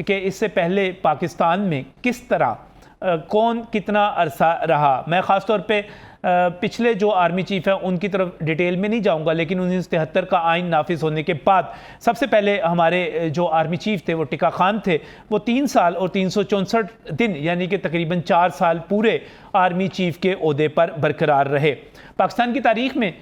कि इससे पहले पाकिस्तान में किस तरह कौन कितना अरसा रहा। मैं ख़ास तौर पे पिछले जो आर्मी चीफ़ हैं उनकी तरफ डिटेल में नहीं जाऊंगा, लेकिन 1973 का आइन नाफिज होने के बाद सबसे पहले हमारे जो आर्मी चीफ़ थे वो टिक्का खान थे। वो 3 साल और 364 दिन यानी कि तकरीबन 4 साल पूरे आर्मी चीफ़ के ओहदे पर बरकरार रहे। पाकिस्तान की तारीख में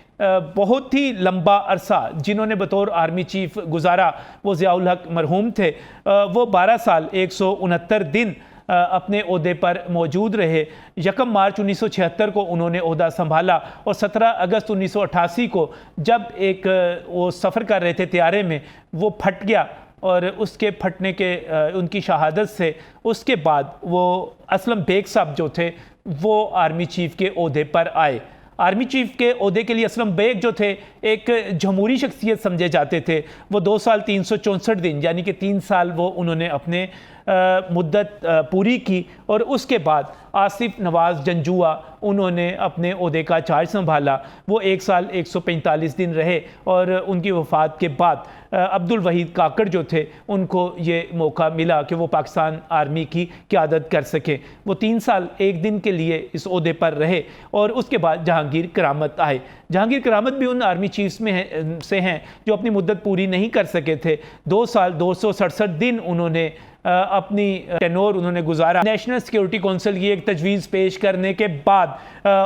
बहुत ही लंबा अरसा जिन्होंने बतौर आर्मी चीफ़ गुजारा वो ज़ियाउल हक मरहूम थे। वो 12 साल 169 दिन अपने ओहदे पर मौजूद रहे। 1 मार्च 1976 को उन्होंने ओहदा संभाला और 17 अगस्त 1988 को जब एक वो सफ़र कर रहे थे तैयारे में, वो फट गया और उसके फटने के उनकी शहादत से उसके बाद वो असलम बेग साहब जो थे वो आर्मी चीफ़ के ओहदे पर आए। आर्मी चीफ़ के ओहदे के लिए असलम बेग जो थे एक जमहूरी शख्सियत समझे जाते थे। वो 2 साल 364 दिन यानी कि 3 साल वो उन्होंने अपने मुद्दत पूरी की और उसके बाद आसिफ नवाज़ जंजुआ उन्होंने अपने ओहदे का चार्ज संभाला। वो 1 साल 145 दिन रहे और उनकी वफ़ात के बाद अब्दुल वहीद काकड़ जो थे उनको ये मौका मिला कि वो पाकिस्तान आर्मी की क़यादत कर सकें। वो 3 साल 1 दिन के लिए इस ओहदे पर रहे और उसके बाद जहांगीर करामत आए। जहांगीर करामत भी उन आर्मी चीफ्स में से हैं जो अपनी मुद्दत पूरी नहीं कर सके थे। 2 साल 267 दिन उन्होंने अपनी टेनोर उन्होंने गुजारा। नेशनल सिक्योरिटी कौंसिल की एक तजवीज़ पेश करने के बाद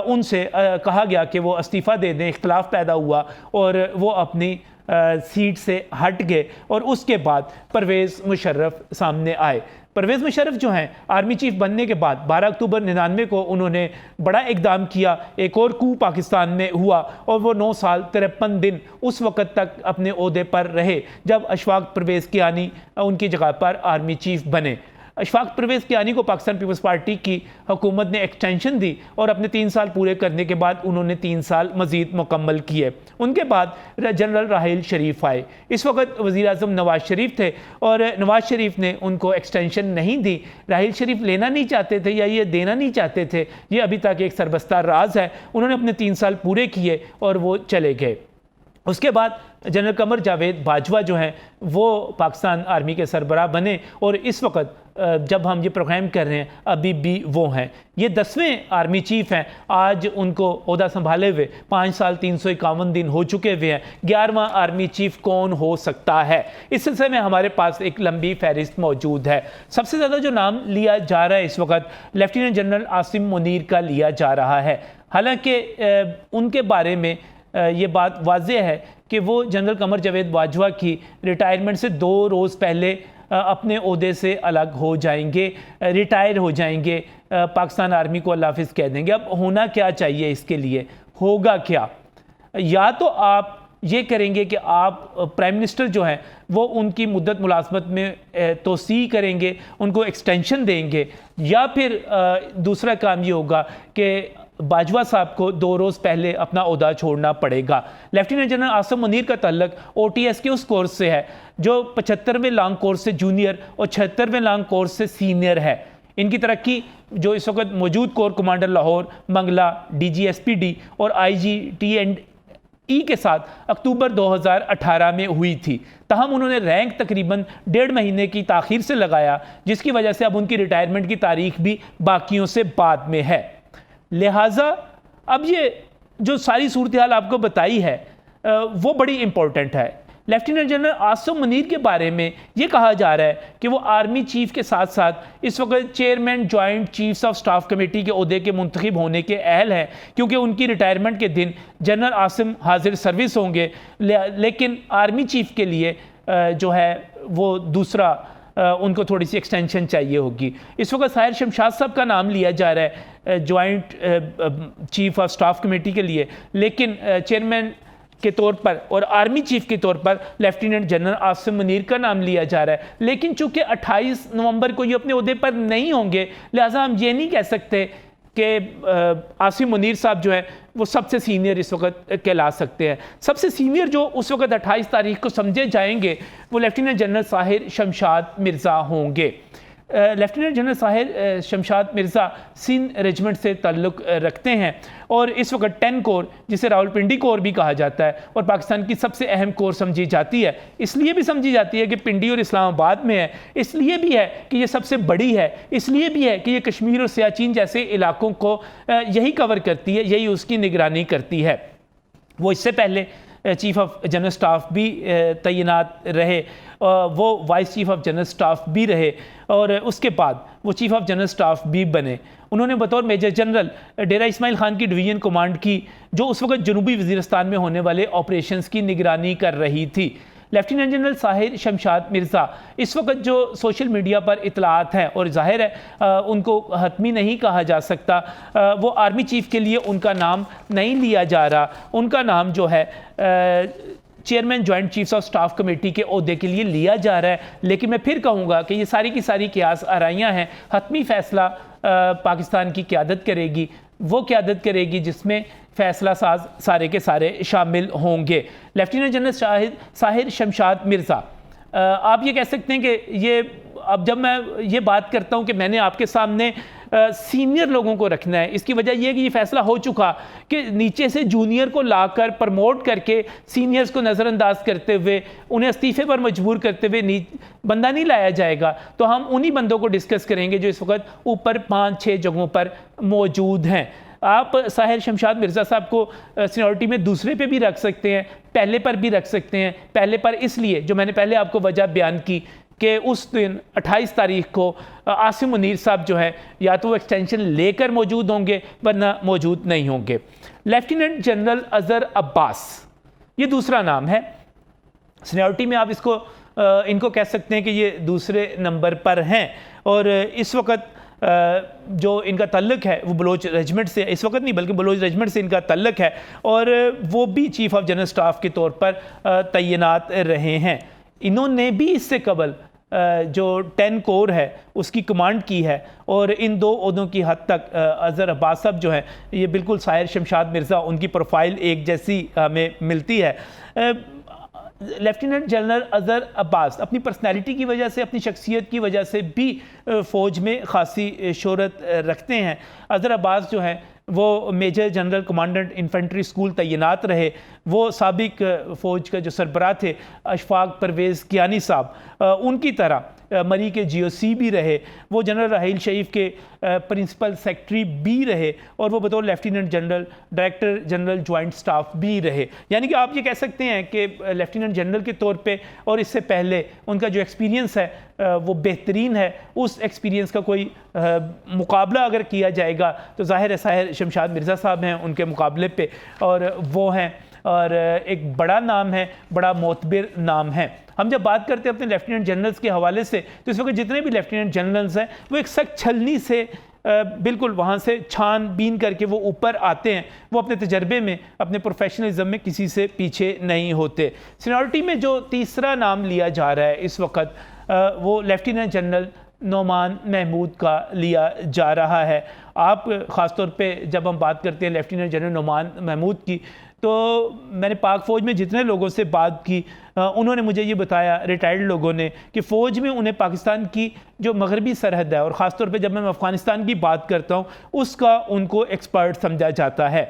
उनसे कहा गया कि वो इस्तीफ़ा दे दें। इख्तलाफ पैदा हुआ और वो अपनी सीट से हट गए और उसके बाद परवेज़ मुशर्रफ सामने आए। परवेज़ मुशर्रफ जो हैं आर्मी चीफ बनने के बाद 12 अक्टूबर 99 को उन्होंने बड़ा इकदाम किया। एक और कू पाकिस्तान में हुआ और वो 9 साल 53 दिन उस वक़्त तक अपने ओहदे पर रहे जब अशफाक परवेज़ कियानी उनकी जगह पर आर्मी चीफ बने। अशफाक परवेज़ कियानी को पाकिस्तान पीपल्स पार्टी की हुकूमत ने एक्सटेंशन दी और अपने 3 साल पूरे करने के बाद उन्होंने 3 साल मज़ीद मुकम्मल किए। उनके बाद जनरल राहिल शरीफ आए। इस वक्त वज़ीर आज़म नवाज़ शरीफ थे और नवाज़ शरीफ ने उनको एक्सटेंशन नहीं दी। राहिल शरीफ लेना नहीं चाहते थे या ये देना नहीं चाहते थे, ये अभी तक एक सरबस्ता राज है। उन्होंने अपने 3 साल पूरे किए और वो चले गए। उसके बाद जनरल कमर जावेद बाजवा जो हैं वो पाकिस्तान आर्मी के सरबराह बने और इस वक्त जब हम ये प्रोग्राम कर रहे हैं अभी भी वो हैं। ये 10वें आर्मी चीफ़ हैं। आज उनको ओहदा संभाले हुए 5 साल 351 दिन हो चुके हुए हैं। 11वां आर्मी चीफ़ कौन हो सकता है? इस सिलसिले में हमारे पास एक लंबी फहरिस्त मौजूद है। सबसे ज़्यादा जो नाम लिया जा रहा है इस वक्त लेफ्टिनेंट जनरल आसिम मुनीर का लिया जा रहा है। हालांकि उनके बारे में ये बात वाज़ेह है कि वो जनरल कमर जावेद बाजवा की रिटायरमेंट से 2 रोज़ पहले अपने ओहदे से अलग हो जाएंगे, रिटायर हो जाएंगे, पाकिस्तान आर्मी को अल्लाह हाफ़िज़ कह देंगे। अब होना क्या चाहिए इसके लिए? होगा क्या? या तो आप ये करेंगे कि आप प्राइम मिनिस्टर जो हैं वो उनकी मुद्दत मुलाजमत में तोसी करेंगे, उनको एक्सटेंशन देंगे, या फिर दूसरा काम ये होगा कि बाजवा साहब को 2 रोज़ पहले अपना ओहदा छोड़ना पड़ेगा। लेफ्टिनेंट जनरल आसिम मुनीर का तल्लक OTS के उस कोर्स से है जो 75वें लॉन्ग कोर्स से जूनियर और 76वें लॉन्ग कोर्स से सीनियर है। इनकी तरक्की जो इस वक्त मौजूद corps commander Lahore, Mangla, DGSPD और IGT&E के साथ अक्टूबर 2018 में हुई थी। तहम उन्होंने रैंक तकरीबन 1.5 महीने की ताख़ीर से लगाया, जिसकी वजह से अब उनकी रिटायरमेंट की तारीख भी बाकियों से बाद में है। लिहाजा अब ये जो सारी सूरत हाल आपको बताई है वो बड़ी इंपॉर्टेंट है। लेफ्टिनेंट जनरल आसिम मुनीर के बारे में ये कहा जा रहा है कि वो आर्मी चीफ के साथ साथ इस वक्त chairman joint chiefs of staff committee के ओहदे के मुंतखब होने के अहल हैं, क्योंकि उनकी रिटायरमेंट के दिन जनरल आसिम हाजिर सर्विस होंगे। लेकिन आर्मी चीफ के लिए जो है वो दूसरा उनको थोड़ी सी एक्सटेंशन चाहिए होगी। इस वक्त साहिर शमशाद साहब का नाम लिया जा रहा है joint chief of staff committee के लिए, लेकिन चेयरमैन के तौर पर और आर्मी चीफ के तौर पर लेफ्टिनेंट जनरल आसिम मुनीर का नाम लिया जा रहा है। लेकिन चूंकि 28 नवंबर को ये अपने ओहदे पर नहीं होंगे, लिहाजा हम ये नहीं कह सकते कि आसिम मुनीर साहब जो है वो सबसे सीनियर इस वक्त कहला सकते हैं। सबसे सीनियर जो उस वक्त 28 तारीख को समझे जाएंगे वो लेफ्टिनेंट जनरल साहिर शमशाद मिर्ज़ा होंगे। Lieutenant general Sahir Shamshad Mirza Sindh regiment से ताल्लुक़ रखते हैं और इस वक्त 10 कोर, जिसे रावलपिंडी कोर भी कहा जाता है और पाकिस्तान की सबसे अहम कोर समझी जाती है। इसलिए भी समझी जाती है कि पिंडी और इस्लामाबाद में है, इसलिए भी है कि ये सबसे बड़ी है, इसलिए भी है कि ये कश्मीर और सियाचिन जैसे इलाकों को यही कवर करती है, यही उसकी निगरानी करती है। वो इससे पहले चीफ ऑफ जनरल स्टाफ भी तैनात रहे, वो vice chief of general staff भी रहे और उसके बाद वो चीफ ऑफ जनरल स्टाफ भी बने। उन्होंने बतौर मेजर जनरल डेरा इस्माइल खान की डिवीज़न कमांड की, जो उस वक्त जनूबी वज़ीरिस्तान में होने वाले ऑपरेशंस की निगरानी कर रही थी। लेफ्टिनेंट जनरल साहिर शमशाद मिर्ज़ा इस वक्त जो सोशल मीडिया पर इतलात हैं, और जाहिर है उनको हतमी नहीं कहा जा सकता, वो आर्मी चीफ़ के लिए उनका नाम नहीं लिया जा रहा, उनका नाम जो है chairman joint chiefs of staff committee के ओहदे के लिए लिया जा रहा है। लेकिन मैं फिर कहूँगा कि ये सारी की सारी कियास आराइयाँ हैं। हतमी फ़ैसला पाकिस्तान की क़यादत करेगी, वो क़यादत करेगी जिसमें फ़ैसला साज सारे के सारे शामिल होंगे। लेफ्टिनेंट जनरल साहिर शमशाद मिर्ज़ा, आप ये कह सकते हैं कि ये, अब जब मैं ये बात करता हूँ कि मैंने आपके सामने सीनियर लोगों को रखना है, इसकी वजह यह है कि ये फैसला हो चुका कि नीचे से जूनियर को लाकर प्रमोट करके सीनियर्स को नज़रअंदाज करते हुए उन्हें इस्तीफे पर मजबूर करते हुए बंदा नहीं लाया जाएगा। तो हम उन्हीं बंदों को डिस्कस करेंगे जो इस वक्त ऊपर 5-6 जगहों पर मौजूद हैं। आप साहिर शमशाद मिर्ज़ा साहब को सीनियरिटी में दूसरे पे भी रख सकते हैं, पहले पर भी रख सकते हैं। पहले पर इसलिए, जो मैंने पहले आपको वजह बयान की कि उस दिन 28 तारीख को आसिम मुनीर साहब जो है या तो वो एक्सटेंशन लेकर मौजूद होंगे वरना मौजूद नहीं होंगे। लेफ्टिनेंट जनरल अज़हर अब्बास, ये दूसरा नाम है। सीनियरिटी में आप इनको कह सकते हैं कि ये दूसरे नंबर पर हैं और इस वक्त जो इनका तल्लुक़ है वो बलोच रेजिमेंट से, इस वक्त नहीं बल्कि बलोच रेजिमेंट से इनका तल्लुक़ है और वो भी चीफ़ ऑफ जनरल स्टाफ के तौर पर तैनात रहे हैं। इन्होंने भी इससे कबल जो 10 कोर है उसकी कमांड की है और इन 2 ओहदों की हद तक अज़हर अब्बास साहब जो है ये बिल्कुल साहिर शमशाद मिर्ज़ा, उनकी प्रोफाइल एक जैसी हमें मिलती है। लेफ्टिनेंट जनरल अज़हर अब्बास अपनी पर्सनैलिटी की वजह से, अपनी शख्सियत की वजह से भी फ़ौज में ख़ासी शोहरत रखते हैं। अज़हर अब्बास जो है वो major general commandant infantry school तैनात रहे। वो साबिक फ़ौज का जो सरबराह थे अशफाक परवेज़ कियानी साहब, उनकी तरह मरी के GOC भी रहे। वो जनरल राहील शरीफ के प्रिंसिपल सेक्रेटरी भी रहे और वो बतौर lieutenant general director general joint staff भी रहे। यानी कि आप ये कह सकते हैं कि लेफ्टिनेंट जनरल के तौर पे और इससे पहले उनका जो एक्सपीरियंस है वो बेहतरीन है। उस एक्सपीरियंस का कोई मुकाबला अगर किया जाएगा तो ज़ाहिर है साहिर शमशाद मिर्ज़ा साहब हैं उनके मुकाबले पे, और वो हैं और एक बड़ा नाम है, बड़ा मोतबर नाम है। हम जब बात करते हैं अपने लेफ्टिनेंट जनरल्स के हवाले से तो इस वक्त जितने भी लेफ्टिनेंट जनरल्स हैं वो एक सख्त छलनी से बिल्कुल वहाँ से छान बीन करके वो ऊपर आते हैं। वो अपने तजर्बे में, अपने प्रोफेशनलिज्म में किसी से पीछे नहीं होते। सीनियरिटी में जो तीसरा नाम लिया जा रहा है इस वक्त वो लेफ्टिनेंट जनरल नोमान महमूद का लिया जा रहा है। आप ख़ास तौर पे जब हम बात करते हैं लेफ्टिनेंट जनरल नोमान महमूद की, तो मैंने पाक फ़ौज में जितने लोगों से बात की उन्होंने मुझे ये बताया, रिटायर्ड लोगों ने, कि फ़ौज में उन्हें पाकिस्तान की जो मगरबी सरहद है और ख़ास तौर पे जब मैं अफ़गानिस्तान की बात करता हूँ उसका उनको एक्सपर्ट समझा जाता है।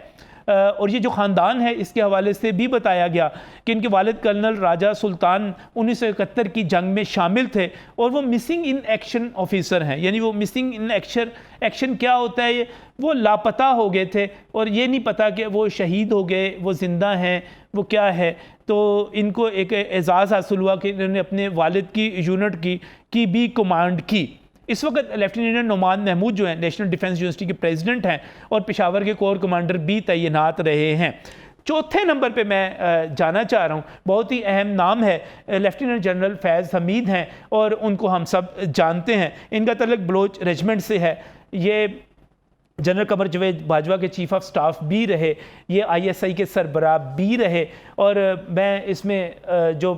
और ये जो ख़ानदान है इसके हवाले से भी बताया गया कि इनके वालिद कर्नल राजा सुल्तान 1971 की जंग में शामिल थे और वो मिसिंग इन एक्शन ऑफिसर हैं। यानी वो मिसिंग इन एक्शन क्या होता है, वो लापता हो गए थे और ये नहीं पता कि वो शहीद हो गए, वो ज़िंदा हैं, वो क्या है। तो इनको एक एजाज़ हासिल हुआ कि इन्होंने अपने वालिद की यूनिट की भी कमांड की। इस वक्त लेफ्टिनेंट नोमान महमूद जो है नेशनल डिफेंस यूनिवर्सिटी के प्रेसिडेंट हैं और पेशावर के कोर कमांडर भी तैनात रहे हैं। चौथे नंबर पे मैं जाना चाह रहा हूँ, बहुत ही अहम नाम है, लेफ्टिनेंट जनरल फैज़ हमीद हैं और उनको हम सब जानते हैं। इनका तल्लुक़ बलोच रेजिमेंट से है। ये जनरल कमर जवेद बाजवा के चीफ़ ऑफ स्टाफ भी रहे, ये ISI के सरबराह भी रहे और मैं इसमें जो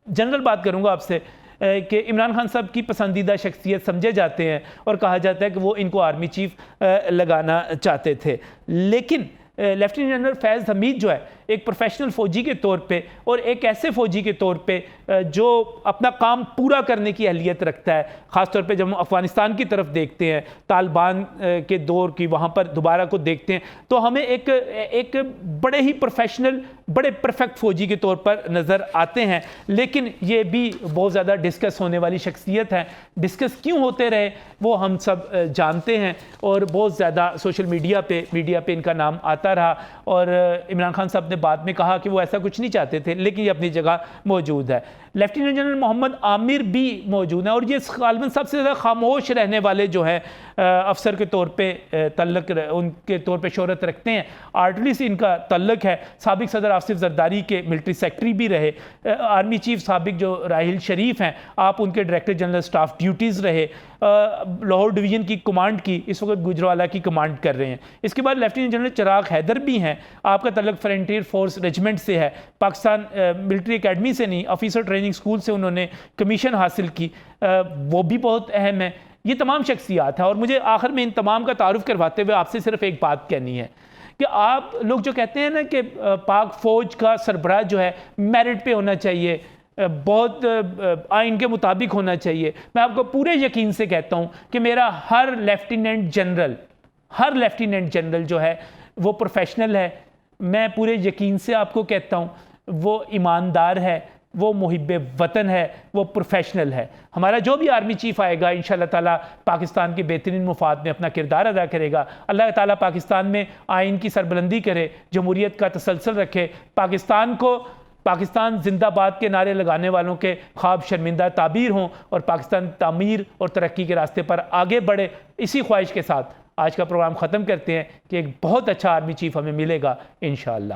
जनरल बात करूँगा आपसे कि इमरान खान साहब की पसंदीदा शख्सियत समझे जाते हैं और कहा जाता है कि वो इनको आर्मी चीफ लगाना चाहते थे। लेकिन लेफ्टिनेंट जनरल फैज़ हमीद जो है एक प्रोफेशनल फ़ौजी के तौर पे और एक ऐसे फ़ौजी के तौर पे जो अपना काम पूरा करने की अहलियत रखता है, ख़ासतौर पे जब हम अफ़गानिस्तान की तरफ देखते हैं, तालिबान के दौर की वहाँ पर दोबारा को देखते हैं, तो हमें एक बड़े ही प्रोफेशनल, बड़े परफेक्ट फ़ौजी के तौर पर नज़र आते हैं। लेकिन ये भी बहुत ज़्यादा डिस्कस होने वाली शख्सियत है। डिस्कस क्यों होते रहे वो हम सब जानते हैं, और बहुत ज़्यादा सोशल मीडिया पे इनका नाम आता रहा। और इमरान खान साहब ने बाद में कहा कि वो ऐसा कुछ नहीं चाहते थे, लेकिन ये अपनी जगह मौजूद है। लेफ्टिनेंट जनरल मोहम्मद आमिर भी मौजूद हैं, और ये गालिबन सबसे ज़्यादा खामोश रहने वाले जो है अफसर के तौर पे तल्लक उनके तौर पे शोहरत रखते हैं। आर्टिलरी से इनका तल्लक है। साबिक सदर आसिफ जरदारी के मिलिट्री सेक्रेटरी भी रहे। आर्मी चीफ साबिक जो राहिल शरीफ हैं, आप उनके डायरेक्टर जनरल स्टाफ ड्यूटीज़ रहे। लाहौर डिवीज़न की कमांड की इस वक्त गुजरावाला की कमांड कर रहे हैं। इसके बाद लेफ्टिनेंट जनरल चिराग हैदर भी हैं, आपका तल्लक फ्रंटियर फोर्स रेजिमेंट से है। पाकिस्तान मिलिट्री एकेडमी से नहीं, ऑफिसर ट्रेनिंग स्कूल से उन्होंने कमीशन हासिल की, वो भी बहुत अहम है। ये तमाम शख्सियात हैं, और मुझे आखिर में इन तमाम का तारुफ करवाते हुए आपसे सिर्फ एक बात कहनी है कि आप लोग जो कहते हैं ना कि पाक फ़ौज का सरबराह जो है मेरिट पे होना चाहिए, बहुत आइन के मुताबिक होना चाहिए, मैं आपको पूरे यकीन से कहता हूं कि मेरा हर लेफ्टिनेंट जनरल जो है वो प्रोफेशनल है। मैं पूरे यकीन से आपको कहता हूं वो ईमानदार है, वो मुहिब्बे वतन है, वो प्रोफेशनल है। हमारा जो भी आर्मी चीफ आएगा इंशाअल्लाह ताला पाकिस्तान के बेहतरीन मुफाद में अपना किरदार अदा करेगा। अल्लाह ताला पाकिस्तान में आइन की सरबुलंदी करे, जमहूरियत का तसलसल रखे, पाकिस्तान जिंदाबाद के नारे लगाने वालों के ख्वाब शर्मिंदा ताबीर हों, और पाकिस्तान तामीर और तरक्की के रास्ते पर आगे बढ़े। इसी ख्वाहिश के साथ आज का प्रोग्राम ख़त्म करते हैं कि एक बहुत अच्छा आर्मी चीफ हमें मिलेगा इंशाअल्लाह।